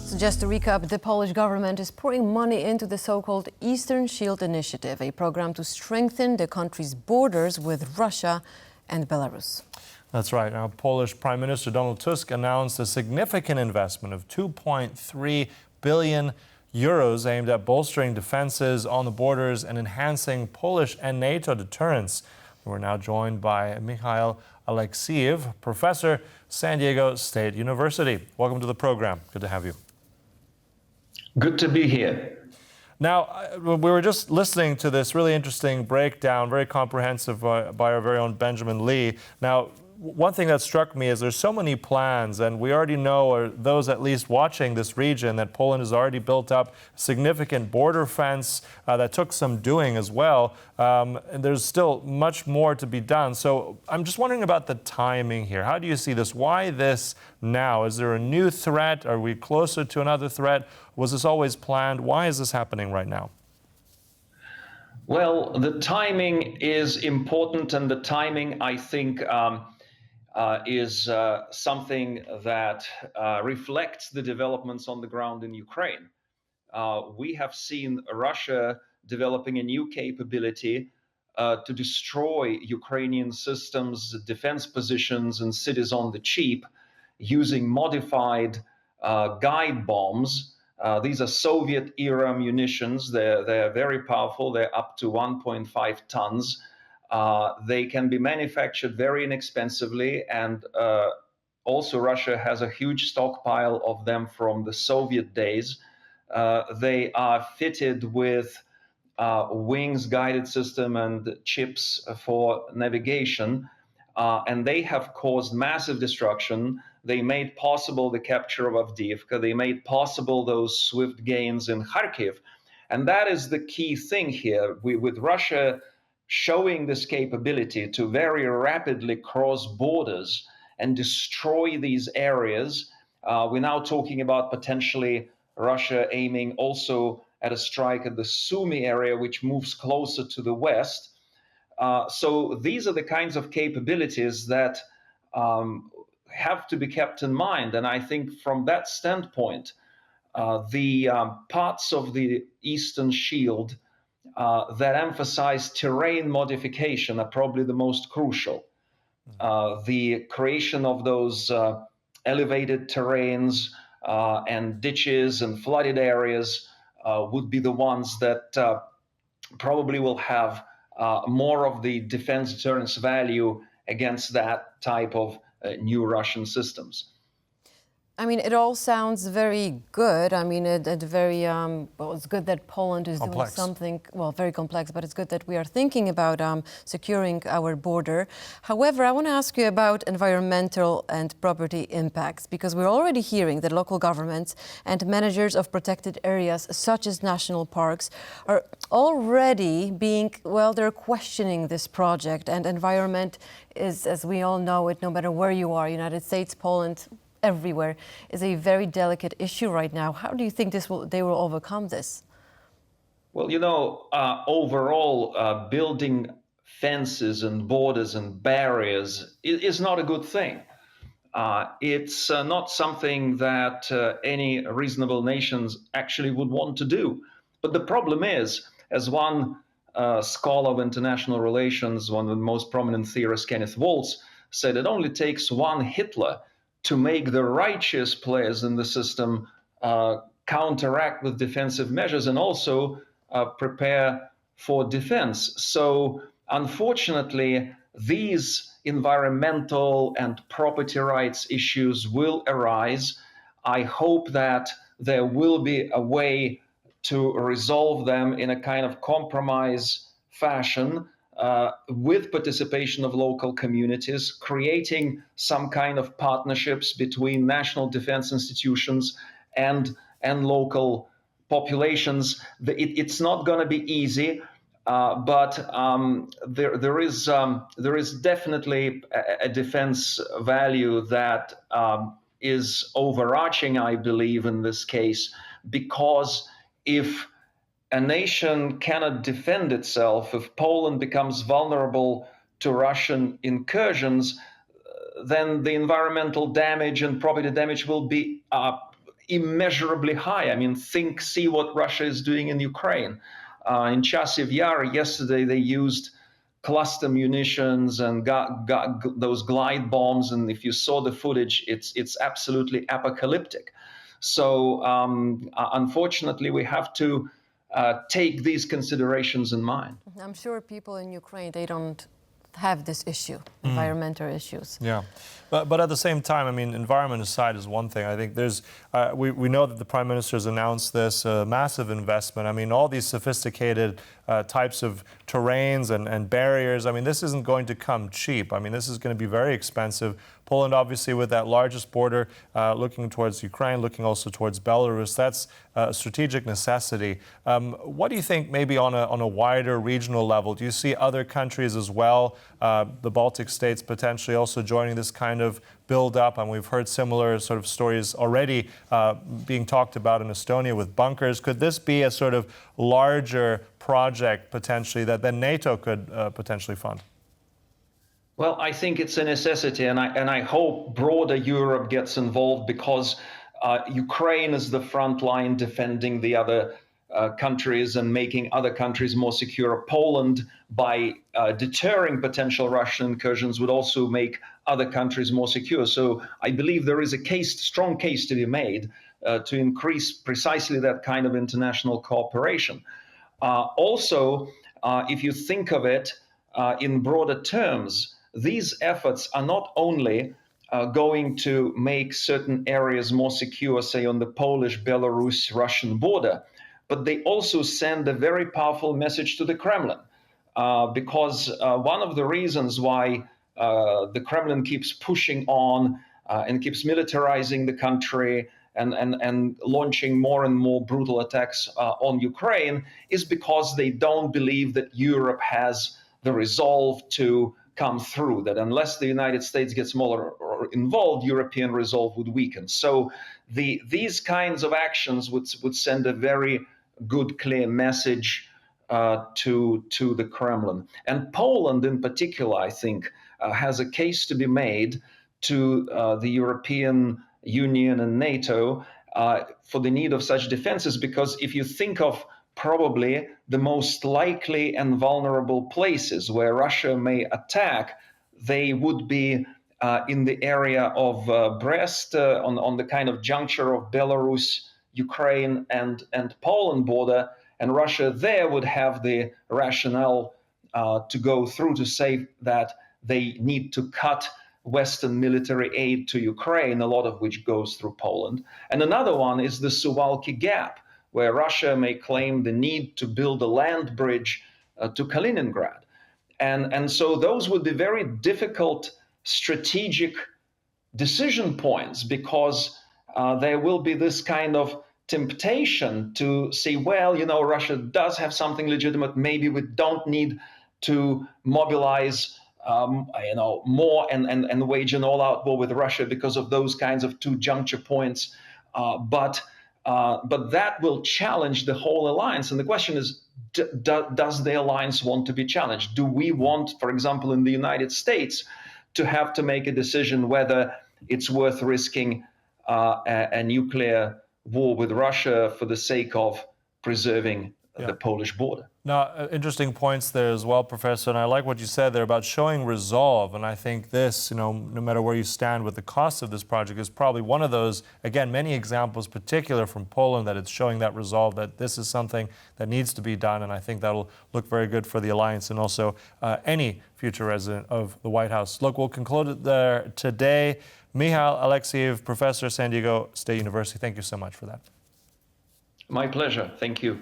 So just to recap, the Polish government is pouring money into the so-called Eastern Shield Initiative, a program to strengthen the country's borders with Russia and Belarus. That's right. Now, Polish Prime Minister Donald Tusk announced a significant investment of 2.3 billion euros aimed at bolstering defenses on the borders and enhancing Polish and NATO deterrence. We're now joined by Mikhail Alexseev, professor, San Diego State University. Welcome to the program. Good to have you. Good to be here. Now, we were just listening to this really interesting breakdown, very comprehensive by our very own Benjamin Lee. Now, one thing that struck me is there's so many plans, and we already know, or those at least watching this region, that Poland has already built up a significant border fence that took some doing as well. And there's still much more to be done. So I'm just wondering about the timing here. How do you see this? Why this now? Is there a new threat? Are we closer to another threat? Was this always planned? Why is this happening right now? Well, the timing is important, and the timing, I think, is something that reflects the developments on the ground in Ukraine. We have seen Russia developing a new capability to destroy Ukrainian systems, defense positions, and cities on the cheap using modified guide bombs. These are Soviet-era munitions. They're very powerful. They're up to 1.5 tons. They can be manufactured very inexpensively, and also Russia has a huge stockpile of them from the Soviet days. They are fitted with wings guided system and chips for navigation, and they have caused massive destruction. They made possible the capture of Avdiivka. They made possible those swift gains in Kharkiv. And that is the key thing here. With Russia showing this capability to very rapidly cross borders and destroy these areas. We're now talking about potentially Russia aiming also at a strike at the Sumy area, which moves closer to the west. So these are the kinds of capabilities that have to be kept in mind. And I think from that standpoint, the parts of the Eastern Shield that emphasize terrain modification are probably the most crucial. The creation of those elevated terrains and ditches and flooded areas would be the ones that probably will have more of the defense deterrence value against that type of new Russian systems. I mean, it all sounds very good. I mean, well, it's good that Poland is doing something, well, very complex, but it's good that we are thinking about securing our border. However, I want to ask you about environmental and property impacts, because we're already hearing that local governments and managers of protected areas, such as national parks, are already they're questioning this project. And environment is, as we all know it, no matter where you are, United States, Poland, everywhere, is a very delicate issue right now. How do you think they will overcome this? Well, overall, building fences and borders and barriers is not a good thing. It's not something that any reasonable nations actually would want to do. But the problem is, as one scholar of international relations, one of the most prominent theorists, Kenneth Waltz, said, it only takes one Hitler to make the righteous players in the system counteract with defensive measures and also prepare for defense. So unfortunately, these environmental and property rights issues will arise. I hope that there will be a way to resolve them in a kind of compromise fashion, with participation of local communities, creating some kind of partnerships between national defense institutions and local populations. It's not going to be easy, but there is definitely a defense value that is overarching, I believe, in this case, because if a nation cannot defend itself, if Poland becomes vulnerable to Russian incursions, then the environmental damage and property damage will be immeasurably high. I mean, see what Russia is doing in Ukraine. In Chasiv Yar yesterday, they used cluster munitions and got those glide bombs. And if you saw the footage, it's absolutely apocalyptic. So unfortunately, we have to take these considerations in mind. I'm sure people in Ukraine, they don't have this issue, environmental issues. Yeah, but at the same time, I mean, environment aside is one thing. I think there's, we know that the Prime Minister has announced this massive investment. I mean, all these sophisticated types of terrains and barriers, I mean, this isn't going to come cheap. I mean, this is going to be very expensive. Poland, obviously, with that largest border looking towards Ukraine, looking also towards Belarus, that's a strategic necessity. What do you think maybe on a wider regional level? Do you see other countries as well, the Baltic states potentially also joining this kind of build-up? And we've heard similar sort of stories already being talked about in Estonia with bunkers. Could this be a sort of larger project potentially that then NATO could potentially fund? Well, I think it's a necessity, and I hope broader Europe gets involved, because Ukraine is the front line defending the other countries and making other countries more secure. Poland, by deterring potential Russian incursions, would also make other countries more secure. So I believe there is a strong case to be made to increase precisely that kind of international cooperation. Also, if you think of it in broader terms, these efforts are not only going to make certain areas more secure, say on the Polish-Belarus-Russian border, but they also send a very powerful message to the Kremlin. Because one of the reasons why the Kremlin keeps pushing on and keeps militarizing the country and launching more and more brutal attacks on Ukraine is because they don't believe that Europe has the resolve to come through, that unless the United States gets more involved, European resolve would weaken. So these kinds of actions would send a very good, clear message to the Kremlin. And Poland in particular, I think, has a case to be made to the European Union and NATO for the need of such defenses, because if you think of probably the most likely and vulnerable places where Russia may attack, they would be in the area of Brest, on the kind of juncture of Belarus, Ukraine, and Poland border. And Russia there would have the rationale to go through to say that they need to cut Western military aid to Ukraine, a lot of which goes through Poland. And another one is the Suwalki Gap, where Russia may claim the need to build a land bridge to Kaliningrad. And so those would be very difficult strategic decision points, because there will be this kind of temptation to say, well, Russia does have something legitimate. Maybe we don't need to mobilize more and wage an all-out war with Russia because of those kinds of two juncture points. But that will challenge the whole alliance. And the question is, does the alliance want to be challenged? Do we want, for example, in the United States, to have to make a decision whether it's worth risking a nuclear war with Russia for the sake of preserving the Polish border? Now, interesting points there as well, Professor, and I like what you said there about showing resolve, and I think this, no matter where you stand with the cost of this project, is probably one of those, again, many examples, particular from Poland, that it's showing that resolve, that this is something that needs to be done, and I think that'll look very good for the alliance and also any future resident of the White House. Look, we'll conclude it there today. Mikhail Alexseev, Professor, San Diego State University, thank you so much for that. My pleasure. Thank you.